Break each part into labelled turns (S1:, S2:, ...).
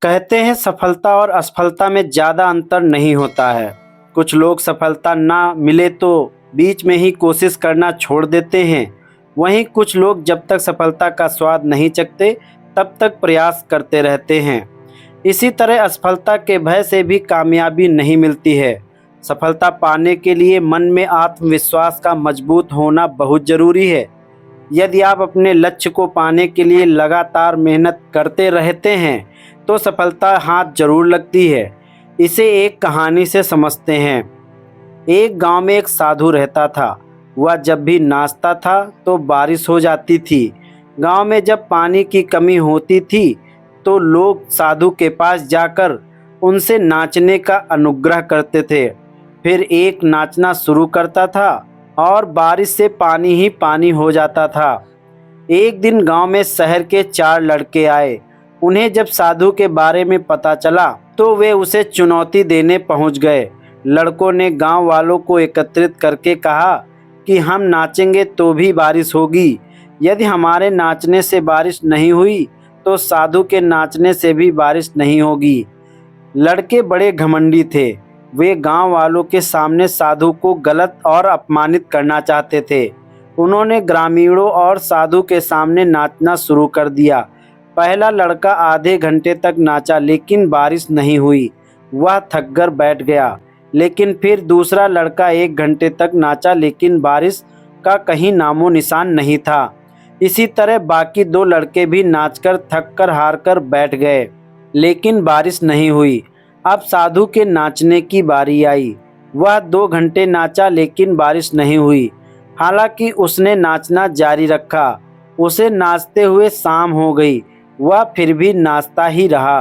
S1: कहते हैं सफलता और असफलता में ज़्यादा अंतर नहीं होता है। कुछ लोग सफलता ना मिले तो बीच में ही कोशिश करना छोड़ देते हैं। वहीं कुछ लोग जब तक सफलता का स्वाद नहीं चखते तब तक प्रयास करते रहते हैं। इसी तरह असफलता के भय से भी कामयाबी नहीं मिलती है। सफलता पाने के लिए मन में आत्मविश्वास का मजबूत होना बहुत ज़रूरी है। यदि आप अपने लक्ष्य को पाने के लिए लगातार मेहनत करते रहते हैं तो सफलता हाथ जरूर लगती है। इसे एक कहानी से समझते हैं। एक गांव में एक साधु रहता था। वह जब भी नाचता था तो बारिश हो जाती थी। गांव में जब पानी की कमी होती थी तो लोग साधु के पास जाकर उनसे नाचने का अनुग्रह करते थे। फिर एक नाचना शुरू करता था और बारिश से पानी ही पानी हो जाता था। एक दिन गांव में शहर के 4 लड़के आए। उन्हें जब साधु के बारे में पता चला तो वे उसे चुनौती देने पहुंच गए। लड़कों ने गांव वालों को एकत्रित करके कहा कि हम नाचेंगे तो भी बारिश होगी। यदि हमारे नाचने से बारिश नहीं हुई तो साधु के नाचने से भी बारिश नहीं होगी। लड़के बड़े घमंडी थे। वे गांव वालों के सामने साधु को गलत और अपमानित करना चाहते थे। उन्होंने ग्रामीणों और साधु के सामने नाचना शुरू कर दिया। पहला लड़का आधे घंटे तक नाचा लेकिन बारिश नहीं हुई। वह थक कर बैठ गया। लेकिन फिर दूसरा लड़का 1 घंटे तक नाचा लेकिन बारिश का कहीं नामो निशान नहीं था। इसी तरह बाकी 2 लड़के भी नाचकर थक कर हार कर बैठ गए लेकिन बारिश नहीं हुई। अब साधु के नाचने की बारी आई। वह 2 घंटे नाचा लेकिन बारिश नहीं हुई। हालांकि उसने नाचना जारी रखा। उसे नाचते हुए शाम हो गई। वह फिर भी नाचता ही रहा।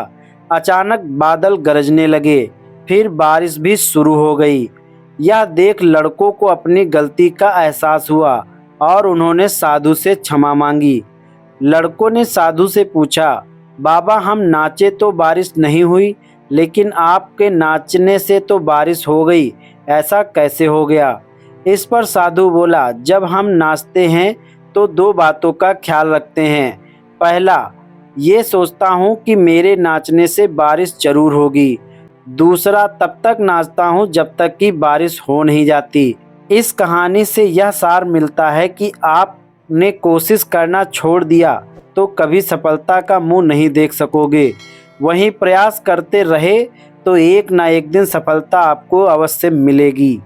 S1: अचानक बादल गरजने लगे। फिर बारिश भी शुरू हो गई। यह देख लड़कों को अपनी गलती का एहसास हुआ और उन्होंने साधु से क्षमा मांगी। लड़कों ने साधु से पूछा, बाबा हम नाचे तो बारिश नहीं हुई लेकिन आपके नाचने से तो बारिश हो गई, ऐसा कैसे हो गया? इस पर साधु बोला, जब हम नाचते हैं तो 2 बातों का ख्याल रखते हैं। पहला, ये सोचता हूँ कि मेरे नाचने से बारिश जरूर होगी। दूसरा, तब तक नाचता हूँ जब तक कि बारिश हो नहीं जाती। इस कहानी से यह सार मिलता है कि आपने कोशिश करना छोड़ दिया तो कभी सफलता का मुंह नहीं देख सकोगे। वहीं प्रयास करते रहे तो एक ना एक दिन सफलता आपको अवश्य मिलेगी।